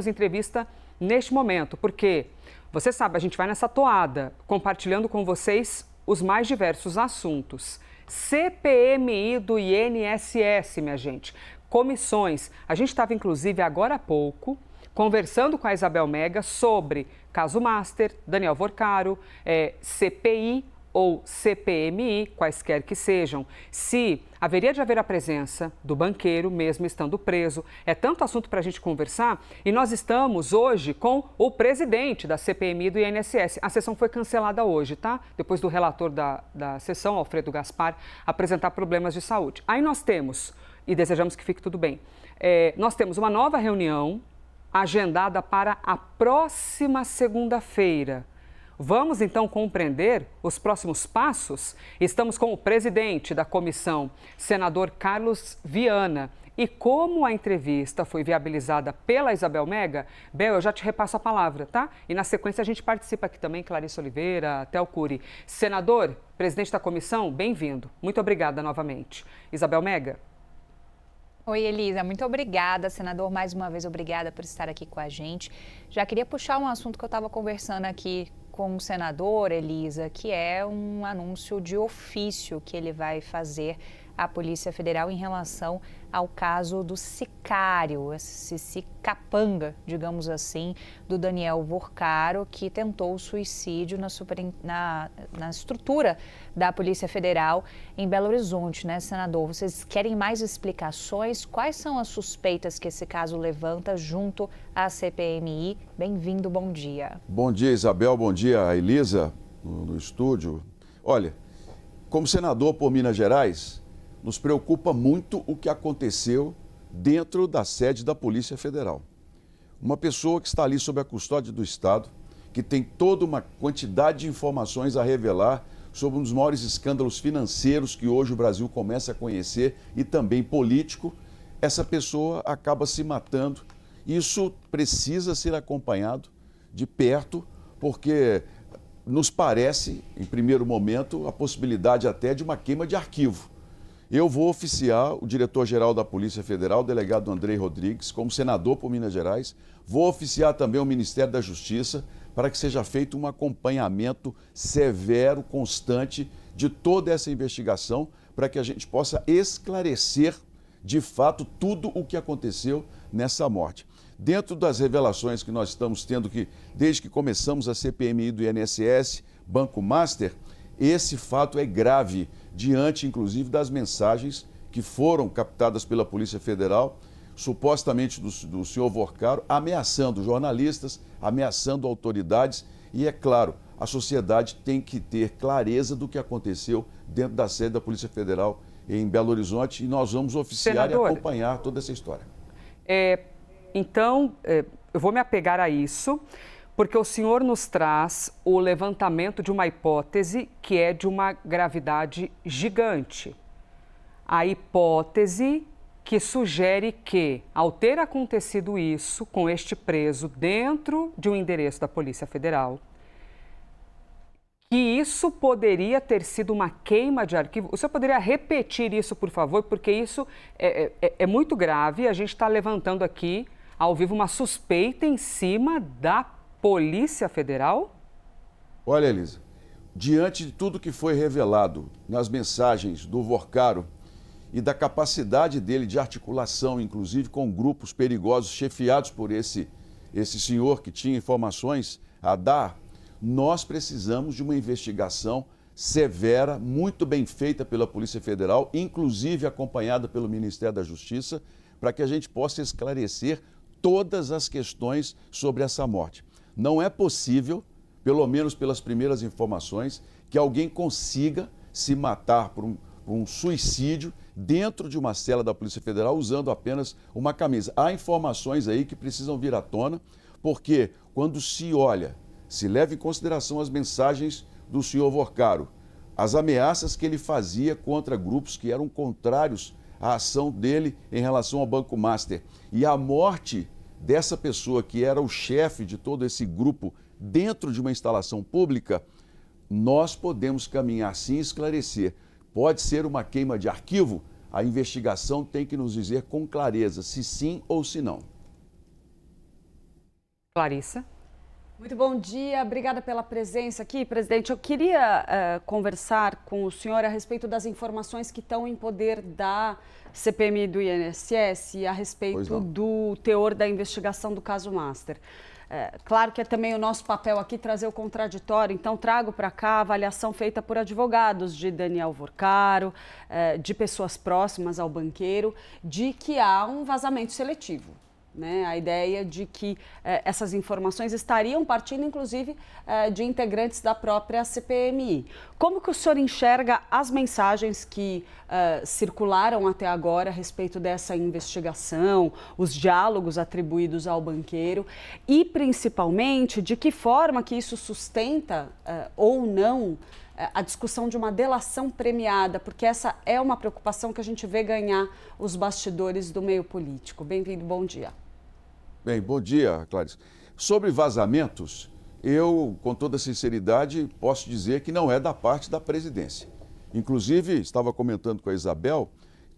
entrevista neste momento, porque você sabe, a gente vai nessa toada, compartilhando com vocês os mais diversos assuntos. CPMI do INSS, minha gente. Comissões. A gente estava, inclusive, agora há pouco, conversando com a Isabel Mega sobre caso Master, Daniel Worcaro, CPI ou CPMI, quaisquer que sejam, se haveria de haver a presença do banqueiro, mesmo estando preso. É tanto assunto para a gente conversar e nós estamos hoje com o presidente da CPMI do INSS. A sessão foi cancelada hoje, tá? Depois do relator da sessão, Alfredo Gaspar, apresentar problemas de saúde. Aí nós temos, e desejamos que fique tudo bem, nós temos uma nova reunião agendada para a próxima segunda-feira. Vamos então compreender os próximos passos? Estamos com o presidente da comissão, senador Carlos Viana. E como a entrevista foi viabilizada pela Isabel Mega, Bel, eu já te repasso a palavra, tá? E na sequência a gente participa aqui também, Clarice Oliveira, Théo Cury. Senador, presidente da comissão, bem-vindo. Muito obrigada novamente. Isabel Mega. Oi, Elisa, muito obrigada, senador, mais uma vez obrigada por estar aqui com a gente. Já queria puxar um assunto que eu estava conversando aqui com o senador, Elisa, que é um anúncio de ofício que ele vai fazer à Polícia Federal em relação ao caso do sicário, esse capanga, digamos assim, do Daniel Worcaro, que tentou o suicídio na estrutura da Polícia Federal em Belo Horizonte, né, senador? Vocês querem mais explicações? Quais são as suspeitas que esse caso levanta junto à CPMI? Bem-vindo, bom dia. Bom dia, Isabel, bom dia, Elisa, no estúdio. Olha, como senador por Minas Gerais, nos preocupa muito o que aconteceu dentro da sede da Polícia Federal. Uma pessoa que está ali sob a custódia do Estado, que tem toda uma quantidade de informações a revelar sobre um dos maiores escândalos financeiros que hoje o Brasil começa a conhecer e também político, essa pessoa acaba se matando. Isso precisa ser acompanhado de perto, porque nos parece, em primeiro momento, a possibilidade até de uma queima de arquivo. Eu vou oficiar o diretor-geral da Polícia Federal, o delegado Andrei Rodrigues, como senador por Minas Gerais. Vou oficiar também o Ministério da Justiça para que seja feito um acompanhamento severo, constante de toda essa investigação, para que a gente possa esclarecer, de fato, tudo o que aconteceu nessa morte. Dentro das revelações que nós estamos tendo, desde que começamos a CPMI do INSS, Banco Master, esse fato é grave, diante, inclusive, das mensagens que foram captadas pela Polícia Federal, supostamente do senhor Worcaro, ameaçando jornalistas, ameaçando autoridades. E, é claro, a sociedade tem que ter clareza do que aconteceu dentro da sede da Polícia Federal em Belo Horizonte, e nós vamos oficiar Senador, e acompanhar toda essa história. Então, eu vou me apegar a isso, porque o senhor nos traz o levantamento de uma hipótese que é de uma gravidade gigante. A hipótese que sugere que, ao ter acontecido isso com este preso dentro de um endereço da Polícia Federal, que isso poderia ter sido uma queima de arquivo. O senhor poderia repetir isso, por favor, porque isso é muito grave. A gente está levantando aqui, ao vivo, uma suspeita em cima da Polícia Federal? Olha, Elisa, diante de tudo que foi revelado nas mensagens do Worcaro e da capacidade dele de articulação, inclusive com grupos perigosos chefiados por esse senhor que tinha informações a dar, nós precisamos de uma investigação severa, muito bem feita pela Polícia Federal, inclusive acompanhada pelo Ministério da Justiça, para que a gente possa esclarecer todas as questões sobre essa morte. Não é possível, pelo menos pelas primeiras informações, que alguém consiga se matar por um suicídio dentro de uma cela da Polícia Federal usando apenas uma camisa. Há informações aí que precisam vir à tona, porque quando se olha, se leva em consideração as mensagens do senhor Worcaro, as ameaças que ele fazia contra grupos que eram contrários à ação dele em relação ao Banco Master e a morte dessa pessoa que era o chefe de todo esse grupo dentro de uma instalação pública, nós podemos caminhar sim e esclarecer. Pode ser uma queima de arquivo? A investigação tem que nos dizer com clareza se sim ou se não. Clarissa. Muito bom dia, obrigada pela presença aqui, presidente. Eu queria conversar com o senhor a respeito das informações que estão em poder da CPMI do INSS e a respeito do teor da investigação do caso Master. Claro que é também o nosso papel aqui trazer o contraditório, então trago para cá a avaliação feita por advogados de Daniel Vorcaro, de pessoas próximas ao banqueiro, de que há um vazamento seletivo. Né, a ideia de que essas informações estariam partindo, inclusive, de integrantes da própria CPMI. Como que o senhor enxerga as mensagens que circularam até agora a respeito dessa investigação, os diálogos atribuídos ao banqueiro e, principalmente, de que forma que isso sustenta ou não a discussão de uma delação premiada, porque essa é uma preocupação que a gente vê ganhar os bastidores do meio político. Bem-vindo, bom dia. Bem, bom dia, Clarice. Sobre vazamentos, eu, com toda sinceridade, posso dizer que não é da parte da presidência. Inclusive, estava comentando com a Isabel,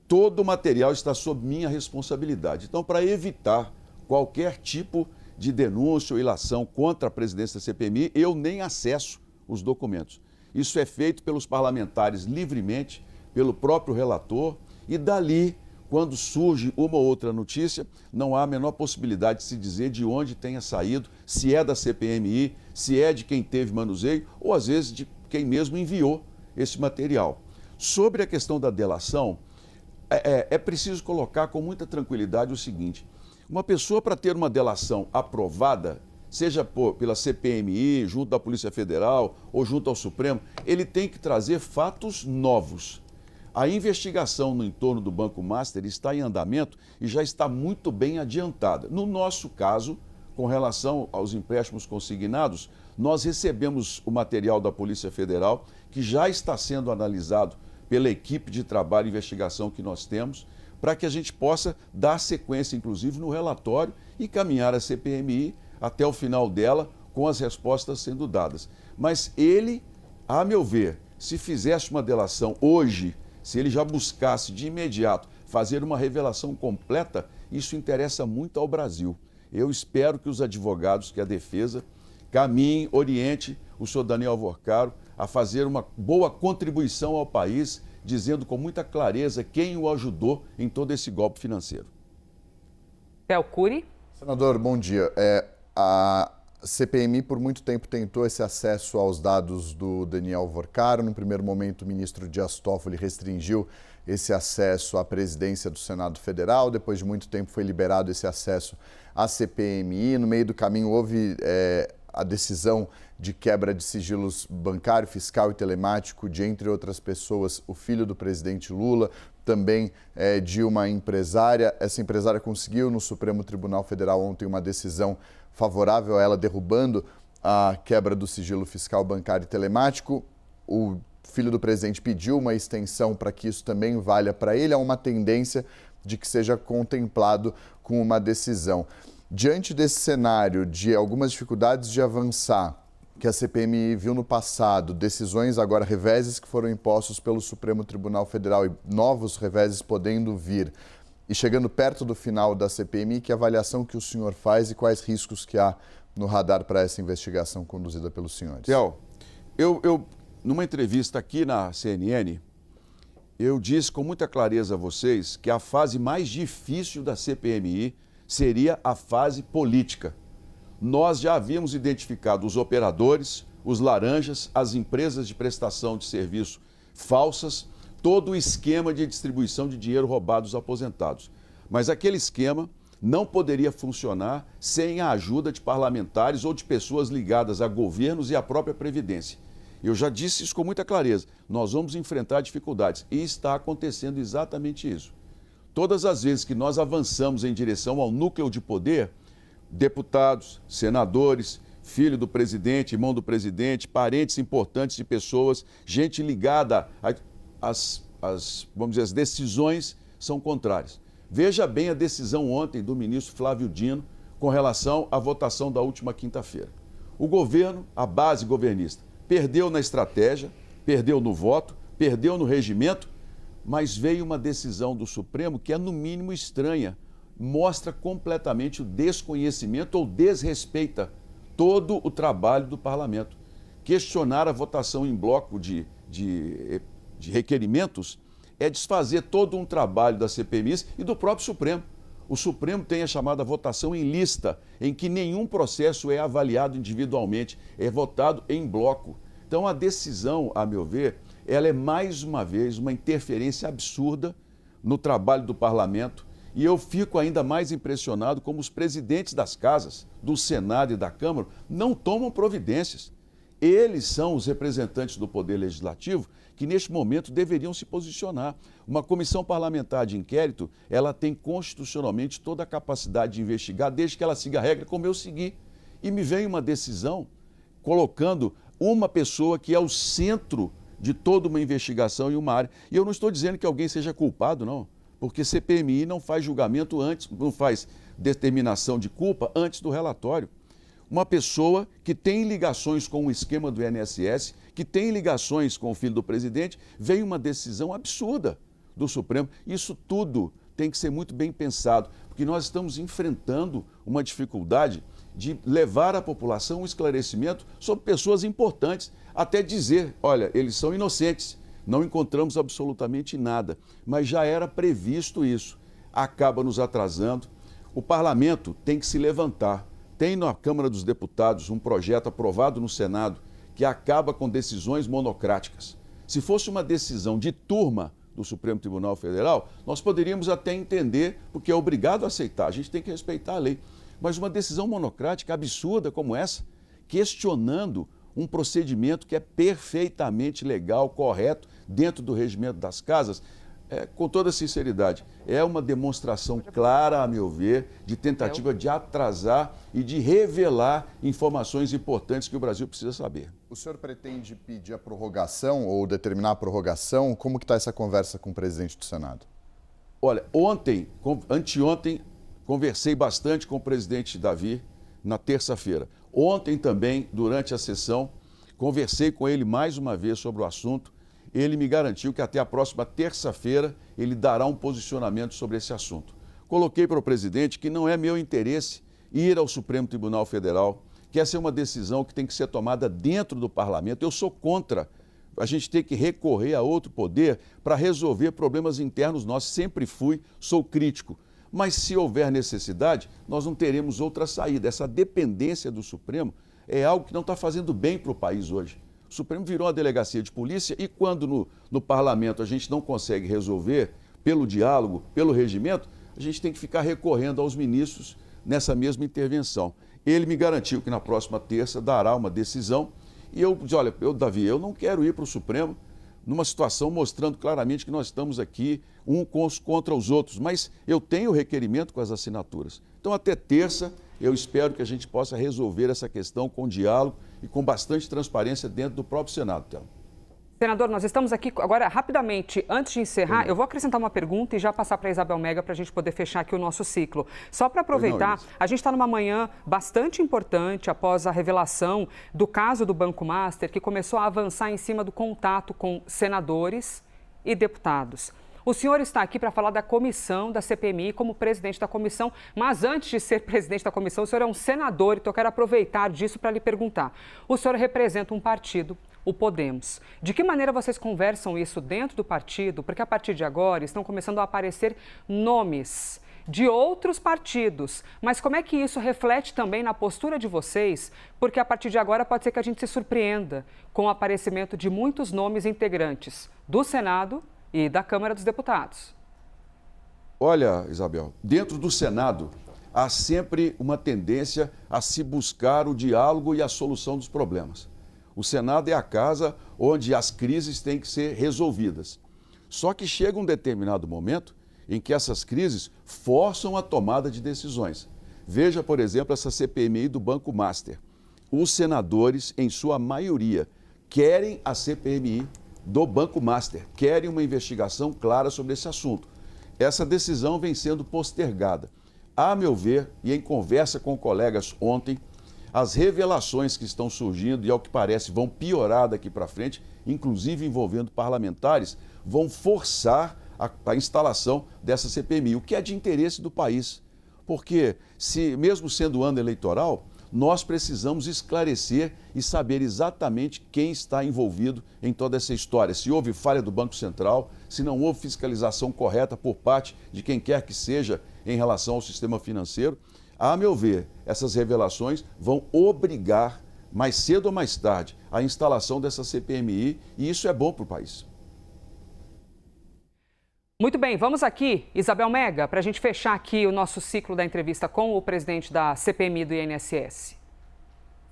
todo o material está sob minha responsabilidade. Então, para evitar qualquer tipo de denúncia ou ilação contra a presidência da CPMI, eu nem acesso os documentos. Isso é feito pelos parlamentares livremente, pelo próprio relator, e dali, quando surge uma ou outra notícia, não há a menor possibilidade de se dizer de onde tenha saído, se é da CPMI, se é de quem teve manuseio, ou às vezes de quem mesmo enviou esse material. Sobre a questão da delação, é preciso colocar com muita tranquilidade o seguinte: uma pessoa, para ter uma delação aprovada, seja pela CPMI, junto da Polícia Federal ou junto ao Supremo, ele tem que trazer fatos novos. A investigação no entorno do Banco Master está em andamento e já está muito bem adiantada. No nosso caso, com relação aos empréstimos consignados, nós recebemos o material da Polícia Federal, que já está sendo analisado pela equipe de trabalho e investigação que nós temos, para que a gente possa dar sequência, inclusive, no relatório e caminhar a CPMI até o final dela, com as respostas sendo dadas. Mas ele, a meu ver, se fizesse uma delação hoje, se ele já buscasse de imediato fazer uma revelação completa, isso interessa muito ao Brasil. Eu espero que os advogados, que a defesa, caminhem, oriente o senhor Daniel Vorcaro a fazer uma boa contribuição ao país, dizendo com muita clareza quem o ajudou em todo esse golpe financeiro. Theo Cury. Senador, bom dia. A CPMI por muito tempo tentou esse acesso aos dados do Daniel Vorcaro. No primeiro momento, o ministro Dias Toffoli restringiu esse acesso à presidência do Senado Federal. Depois de muito tempo foi liberado esse acesso à CPMI. No meio do caminho houve a decisão de quebra de sigilos bancário, fiscal e telemático de, entre outras pessoas, o filho do presidente Lula, também de uma empresária. Essa empresária conseguiu no Supremo Tribunal Federal ontem uma decisão favorável a ela, derrubando a quebra do sigilo fiscal, bancário e telemático. O filho do presidente pediu uma extensão para que isso também valha para ele. Há uma tendência de que seja contemplado com uma decisão. Diante desse cenário de algumas dificuldades de avançar, que a CPMI viu no passado, decisões agora, reveses que foram impostos pelo Supremo Tribunal Federal e novos reveses podendo vir, e chegando perto do final da CPMI, que avaliação que o senhor faz e quais riscos que há no radar para essa investigação conduzida pelos senhores? Theo, eu numa entrevista aqui na CNN, eu disse com muita clareza a vocês que a fase mais difícil da CPMI seria a fase política. Nós já havíamos identificado os operadores, os laranjas, as empresas de prestação de serviço falsas, todo o esquema de distribuição de dinheiro roubado aos aposentados. Mas aquele esquema não poderia funcionar sem a ajuda de parlamentares ou de pessoas ligadas a governos e à própria Previdência. Eu já disse isso com muita clareza. Nós vamos enfrentar dificuldades e está acontecendo exatamente isso. Todas as vezes que nós avançamos em direção ao núcleo de poder, deputados, senadores, filho do presidente, irmão do presidente, parentes importantes de pessoas, gente ligada vamos dizer, as decisões são contrárias. Veja bem a decisão ontem do ministro Flávio Dino com relação à votação da última quinta-feira. O governo, a base governista, perdeu na estratégia, perdeu no voto, perdeu no regimento, mas veio uma decisão do Supremo que é no mínimo estranha. mostra completamente o desconhecimento ou desrespeita todo o trabalho do parlamento. Questionar a votação em bloco de requerimentos é desfazer todo um trabalho da CPMI e do próprio Supremo. O Supremo tem a chamada votação em lista, em que nenhum processo é avaliado individualmente, é votado em bloco. Então a decisão, a meu ver, ela é mais uma vez uma interferência absurda no trabalho do parlamento, e eu fico ainda mais impressionado como os presidentes das casas, do Senado e da Câmara, não tomam providências. Eles são os representantes do Poder Legislativo que, neste momento, deveriam se posicionar. Uma comissão parlamentar de inquérito, ela tem constitucionalmente toda a capacidade de investigar, desde que ela siga a regra como eu segui. E me vem uma decisão colocando uma pessoa que é o centro de toda uma investigação em uma área. E eu não estou dizendo que alguém seja culpado, não, porque CPMI não faz julgamento antes, não faz determinação de culpa antes do relatório. Uma pessoa que tem ligações com o esquema do INSS, que tem ligações com o filho do presidente, veio uma decisão absurda do Supremo. Isso tudo tem que ser muito bem pensado, porque nós estamos enfrentando uma dificuldade de levar à população um esclarecimento sobre pessoas importantes, até dizer, olha, eles são inocentes, não encontramos absolutamente nada, mas já era previsto isso. Acaba nos atrasando. O parlamento tem que se levantar. Tem na Câmara dos Deputados um projeto aprovado no Senado que acaba com decisões monocráticas. Se fosse uma decisão de turma do Supremo Tribunal Federal, nós poderíamos até entender, porque é obrigado a aceitar, a gente tem que respeitar a lei. Mas uma decisão monocrática absurda como essa, questionando um procedimento que é perfeitamente legal, correto, dentro do regimento das casas, com toda sinceridade, é uma demonstração clara, a meu ver, de tentativa de atrasar e de revelar informações importantes que o Brasil precisa saber. O senhor pretende pedir a prorrogação ou determinar a prorrogação? Como que está essa conversa com o presidente do Senado? Olha, anteontem, conversei bastante com o presidente Davi na terça-feira. Ontem também, durante a sessão, conversei com ele mais uma vez sobre o assunto. Ele me garantiu que até a próxima terça-feira ele dará um posicionamento sobre esse assunto. Coloquei para o presidente que não é meu interesse ir ao Supremo Tribunal Federal, que essa é uma decisão que tem que ser tomada dentro do parlamento. Eu sou contra a gente ter que recorrer a outro poder para resolver problemas internos nossos. Sempre fui, sou crítico. Mas se houver necessidade, nós não teremos outra saída. Essa dependência do Supremo é algo que não está fazendo bem para o país hoje. O Supremo virou uma delegacia de polícia e quando no parlamento a gente não consegue resolver pelo diálogo, pelo regimento, a gente tem que ficar recorrendo aos ministros nessa mesma intervenção. Ele me garantiu que na próxima terça dará uma decisão e eu disse, olha, Davi, eu não quero ir para o Supremo numa situação mostrando claramente que nós estamos aqui contra os outros, mas eu tenho o requerimento com as assinaturas. Então até terça eu espero que a gente possa resolver essa questão com diálogo e com bastante transparência dentro do próprio Senado, Thelma. Senador, nós estamos aqui agora, rapidamente, antes de encerrar, eu vou acrescentar uma pergunta e já passar para a Isabel Mega para a gente poder fechar aqui o nosso ciclo. Só para aproveitar, a gente está numa manhã bastante importante após a revelação do caso do Banco Master, que começou a avançar em cima do contato com senadores e deputados. O senhor está aqui para falar da comissão da CPMI como presidente da comissão, mas antes de ser presidente da comissão, o senhor é um senador, então eu quero aproveitar disso para lhe perguntar. O senhor representa um partido, o Podemos. De que maneira vocês conversam isso dentro do partido? Porque a partir de agora estão começando a aparecer nomes de outros partidos. Mas como é que isso reflete também na postura de vocês? Porque a partir de agora pode ser que a gente se surpreenda com o aparecimento de muitos nomes integrantes do Senado e da Câmara dos Deputados. Olha, Isabel, dentro do Senado há sempre uma tendência a se buscar o diálogo e a solução dos problemas. O Senado é a casa onde as crises têm que ser resolvidas. Só que chega um determinado momento em que essas crises forçam a tomada de decisões. Veja, por exemplo, essa CPMI do Banco Master. Os senadores, em sua maioria, querem a CPMI do Banco Master, querem uma investigação clara sobre esse assunto. Essa decisão vem sendo postergada. A meu ver, e em conversa com colegas ontem, as revelações que estão surgindo e, ao que parece, vão piorar daqui para frente, inclusive envolvendo parlamentares, vão forçar a instalação dessa CPMI, o que é de interesse do país. porque mesmo sendo ano eleitoral, nós precisamos esclarecer e saber exatamente quem está envolvido em toda essa história. Se houve falha do Banco Central, se não houve fiscalização correta por parte de quem quer que seja em relação ao sistema financeiro. A meu ver, essas revelações vão obrigar, mais cedo ou mais tarde, a instalação dessa CPMI, e isso é bom para o país. Muito bem, vamos aqui, Isabel Mega, para a gente fechar aqui o nosso ciclo da entrevista com o presidente da CPMI do INSS.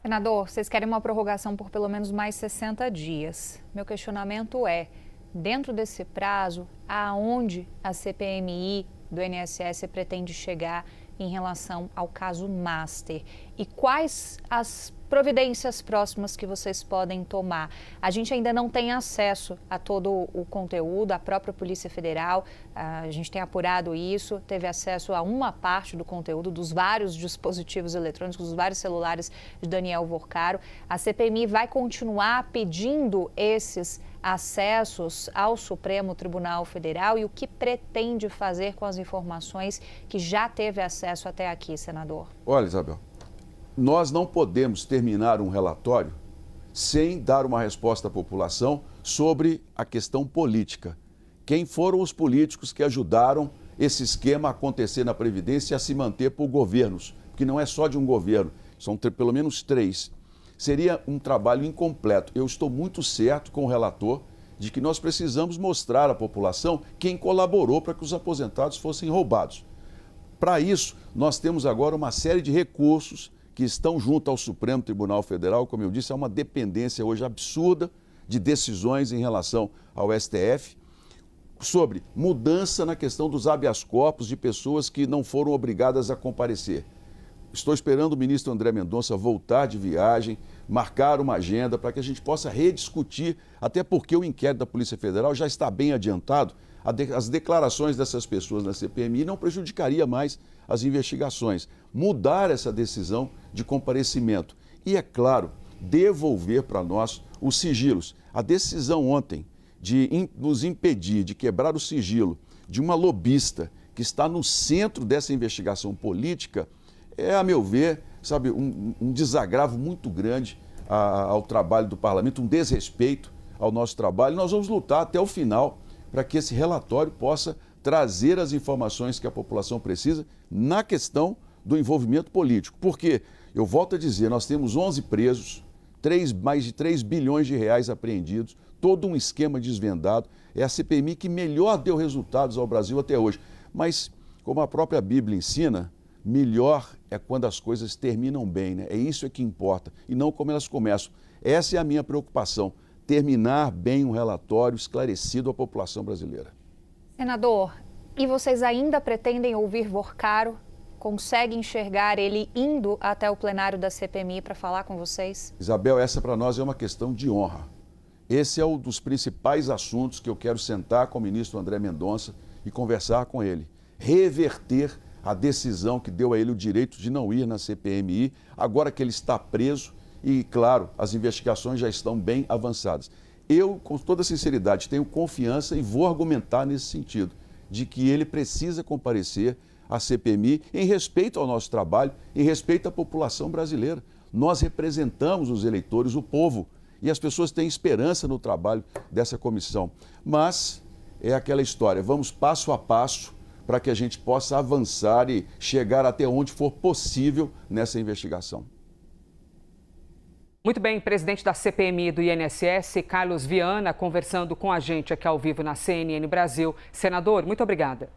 Senador, vocês querem uma prorrogação por pelo menos mais 60 dias. Meu questionamento é, dentro desse prazo, aonde a CPMI do INSS pretende chegar em relação ao caso Master? E quais as providências próximas que vocês podem tomar? A gente ainda não tem acesso a todo o conteúdo, a própria Polícia Federal, a gente tem apurado isso, teve acesso a uma parte do conteúdo dos vários dispositivos eletrônicos, dos vários celulares de Daniel Vorcaro. A CPMI vai continuar pedindo esses acessos ao Supremo Tribunal Federal e o que pretende fazer com as informações que já teve acesso até aqui, senador? Olha, Isabel, nós não podemos terminar um relatório sem dar uma resposta à população sobre a questão política. Quem foram os políticos que ajudaram esse esquema a acontecer na Previdência e a se manter por governos? Porque não é só de um governo, são pelo menos 3. Seria um trabalho incompleto. Eu estou muito certo com o relator de que nós precisamos mostrar à população quem colaborou para que os aposentados fossem roubados. Para isso, nós temos agora uma série de recursos que estão junto ao Supremo Tribunal Federal. Como eu disse, há uma dependência hoje absurda de decisões em relação ao STF sobre mudança na questão dos habeas corpus de pessoas que não foram obrigadas a comparecer. Estou esperando o ministro André Mendonça voltar de viagem, marcar uma agenda para que a gente possa rediscutir, até porque o inquérito da Polícia Federal já está bem adiantado. As declarações dessas pessoas na CPMI não prejudicaria mais as investigações. Mudar essa decisão de comparecimento e, é claro, devolver para nós os sigilos. A decisão ontem de nos impedir de quebrar o sigilo de uma lobista que está no centro dessa investigação política é, a meu ver, sabe, um desagravo muito grande ao trabalho do parlamento, um desrespeito ao nosso trabalho. Nós vamos lutar até o final para que esse relatório possa trazer as informações que a população precisa na questão do envolvimento político. Porque, eu volto a dizer, nós temos 11 presos, mais de 3 bilhões de reais apreendidos, todo um esquema desvendado. É a CPMI que melhor deu resultados ao Brasil até hoje. Mas, como a própria Bíblia ensina, melhor é quando as coisas terminam bem, né? É isso que importa, e não como elas começam. Essa é a minha preocupação, terminar bem um relatório esclarecido à população brasileira. Senador, e vocês ainda pretendem ouvir Vorcaro? Consegue enxergar ele indo até o plenário da CPMI para falar com vocês? Isabel, essa para nós é uma questão de honra. Esse é um dos principais assuntos que eu quero sentar com o ministro André Mendonça e conversar com ele. Reverter a decisão que deu a ele o direito de não ir na CPMI, agora que ele está preso e, claro, as investigações já estão bem avançadas. Eu, com toda sinceridade, tenho confiança e vou argumentar nesse sentido, de que ele precisa comparecer à CPMI em respeito ao nosso trabalho, em respeito à população brasileira. Nós representamos os eleitores, o povo, e as pessoas têm esperança no trabalho dessa comissão. Mas é aquela história, vamos passo a passo para que a gente possa avançar e chegar até onde for possível nessa investigação. Muito bem, presidente da CPMI do INSS, Carlos Viana, conversando com a gente aqui ao vivo na CNN Brasil. Senador, muito obrigada.